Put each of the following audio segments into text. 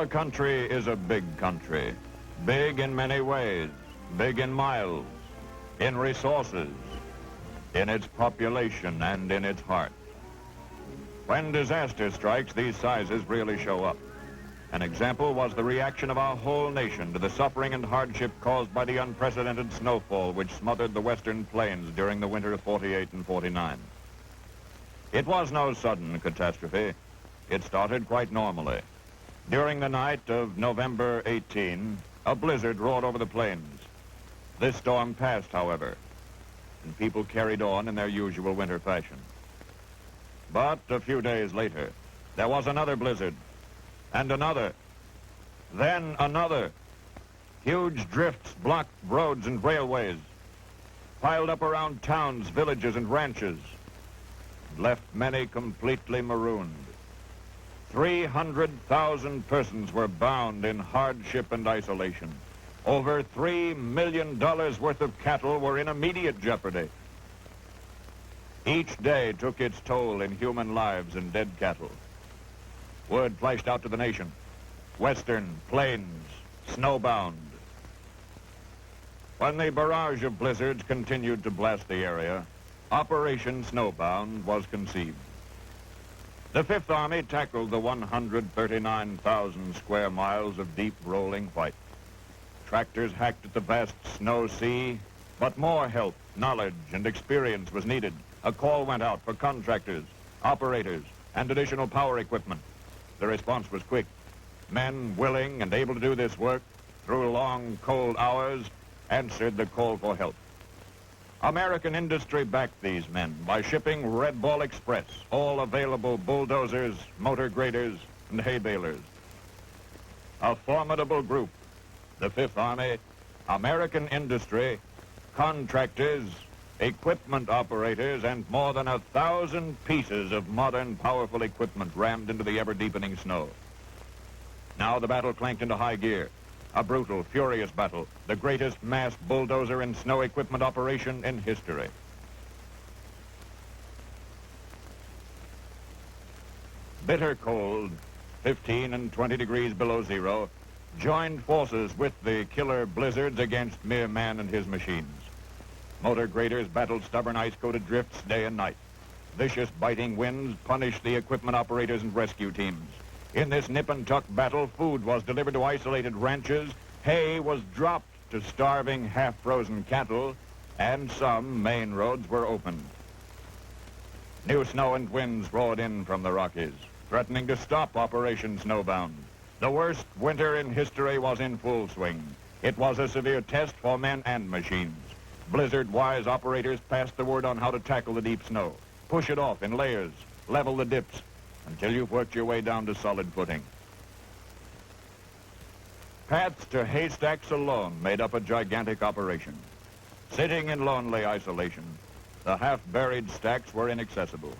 Our country is a big country, big in many ways, big in miles, in resources, in its population, and in its heart. When disaster strikes, these sizes really show up. An example was the reaction of our whole nation to the suffering and hardship caused by the unprecedented snowfall which smothered the western plains during the winter of 48 and 49. It was no sudden catastrophe. It started quite normally. During the night of November 18, a blizzard roared over the plains. This storm passed, however, and people carried on in their usual winter fashion. But a few days later, there was another blizzard, and another, then another. Huge drifts blocked roads and railways, piled up around towns, villages, and ranches, and left many completely marooned. 300,000 persons were bound in hardship and isolation. Over $3 million worth of cattle were in immediate jeopardy. Each day took its toll in human lives and dead cattle. Word flashed out to the nation: Western Plains, snowbound. When the barrage of blizzards continued to blast the area, Operation Snowbound was conceived. The Fifth Army tackled the 139,000 square miles of deep rolling white. Tractors hacked at the vast snow sea, but more help, knowledge, and experience was needed. A call went out for contractors, operators, and additional power equipment. The response was quick. Men willing and able to do this work through long, cold hours answered the call for help. American industry backed these men by shipping Red Ball Express, all available bulldozers, motor graders, and hay balers. A formidable group: the Fifth Army, American industry, contractors, equipment operators, and more than 1,000 pieces of modern, powerful equipment rammed into the ever-deepening snow. Now the battle clanked into high gear. A brutal, furious battle, the greatest mass bulldozer and snow equipment operation in history. Bitter cold, 15 and 20 degrees below zero, joined forces with the killer blizzards against mere man and his machines. Motor graders battled stubborn ice-coated drifts day and night. Vicious biting winds punished the equipment operators and rescue teams. In this nip-and-tuck battle, food was delivered to isolated ranches, hay was dropped to starving, half-frozen cattle, and some main roads were opened. New snow and winds roared in from the Rockies, threatening to stop Operation Snowbound. The worst winter in history was in full swing. It was a severe test for men and machines. Blizzard-wise operators passed the word on how to tackle the deep snow. Push it off in layers, level the dips, until you've worked your way down to solid footing. Paths to haystacks alone made up a gigantic operation. Sitting in lonely isolation, the half-buried stacks were inaccessible.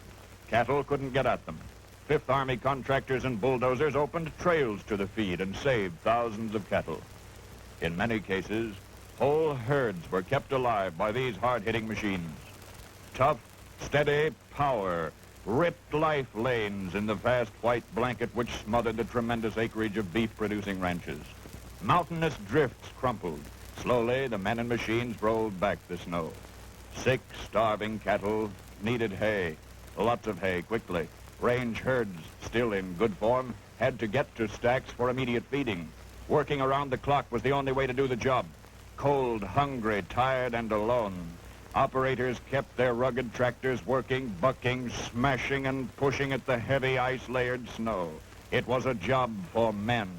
Cattle couldn't get at them. Fifth Army contractors and bulldozers opened trails to the feed and saved thousands of cattle. In many cases, whole herds were kept alive by these hard-hitting machines. Tough, steady power ripped life lanes in the vast white blanket which smothered the tremendous acreage of beef-producing ranches. Mountainous drifts crumpled. Slowly, the men and machines rolled back the snow. Sick, starving cattle needed hay, lots of hay, quickly. Range herds, still in good form, had to get to stacks for immediate feeding. Working around the clock was the only way to do the job. Cold, hungry, tired, and alone, operators kept their rugged tractors working, bucking, smashing, and pushing at the heavy ice-layered snow. It was a job for men,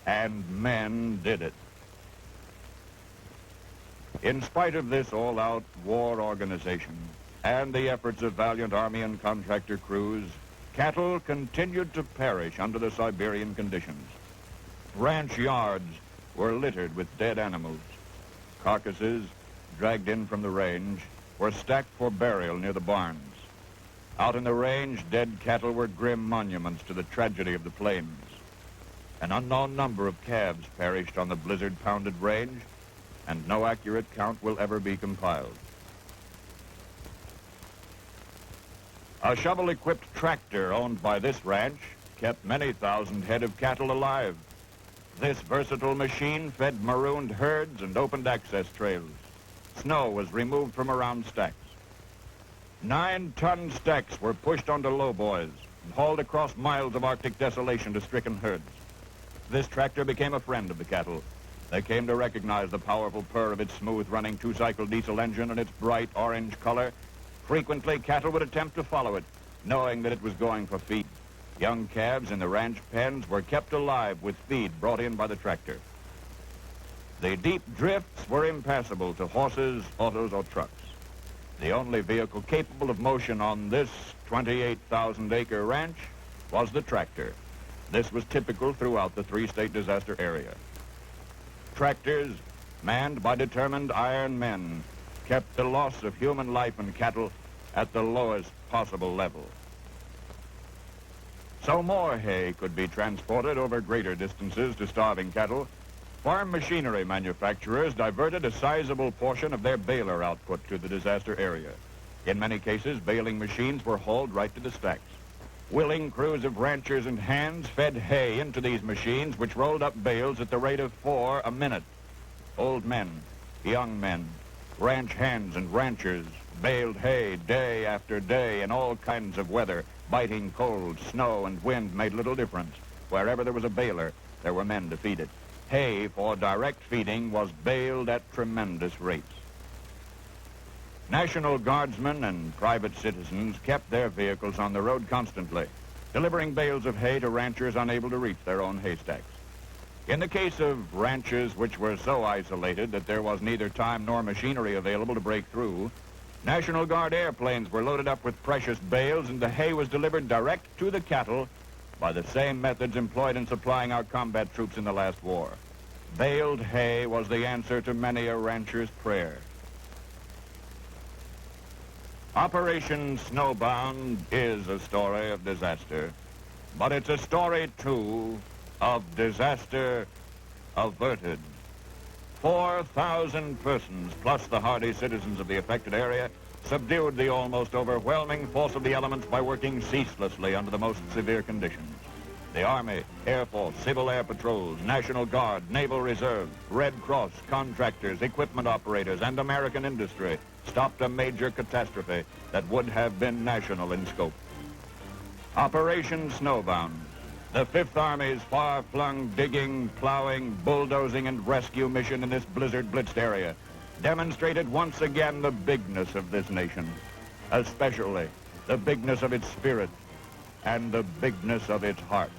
and men did it. In spite of this all-out war organization and the efforts of valiant Army and contractor crews, cattle continued to perish under the Siberian conditions. Ranch yards were littered with dead animals. Carcasses, dragged in from the range, were stacked for burial near the barns. Out in the range, dead cattle were grim monuments to the tragedy of the plains. An unknown number of calves perished on the blizzard-pounded range, and no accurate count will ever be compiled. A shovel-equipped tractor owned by this ranch kept many thousand head of cattle alive. This versatile machine fed marooned herds and opened access trails. Snow was removed from around stacks. 9-ton stacks were pushed onto lowboys and hauled across miles of Arctic desolation to stricken herds. This tractor became a friend of the cattle. They came to recognize the powerful purr of its smooth-running two-cycle diesel engine and its bright orange color. Frequently, cattle would attempt to follow it, knowing that it was going for feed. Young calves in the ranch pens were kept alive with feed brought in by the tractor. The deep drifts were impassable to horses, autos, or trucks. The only vehicle capable of motion on this 28,000-acre ranch was the tractor. This was typical throughout the three-state disaster area. Tractors, manned by determined iron men, kept the loss of human life and cattle at the lowest possible level. So more hay could be transported over greater distances to starving cattle. Farm machinery manufacturers diverted a sizable portion of their baler output to the disaster area. In many cases, baling machines were hauled right to the stacks. Willing crews of ranchers and hands fed hay into these machines, which rolled up bales at the rate of 4 a minute. Old men, young men, ranch hands and ranchers baled hay day after day in all kinds of weather. Biting cold, snow, and wind made little difference. Wherever there was a baler, there were men to feed it. Hay for direct feeding was baled at tremendous rates. National Guardsmen and private citizens kept their vehicles on the road constantly, delivering bales of hay to ranchers unable to reach their own haystacks. In the case of ranches which were so isolated that there was neither time nor machinery available to break through, National Guard airplanes were loaded up with precious bales, and the hay was delivered direct to the cattle by the same methods employed in supplying our combat troops in the last war. Baled hay was the answer to many a rancher's prayer. Operation Snowbound is a story of disaster, but it's a story, too, of disaster averted. 4,000 persons, plus the hardy citizens of the affected area, subdued the almost overwhelming force of the elements by working ceaselessly under the most severe conditions. The Army, Air Force, Civil Air Patrols, National Guard, Naval Reserve, Red Cross, contractors, equipment operators, and American industry stopped a major catastrophe that would have been national in scope. Operation Snowbound, the Fifth Army's far-flung digging, plowing, bulldozing, and rescue mission in this blizzard-blitzed area, demonstrated once again the bigness of this nation, especially the bigness of its spirit and the bigness of its heart.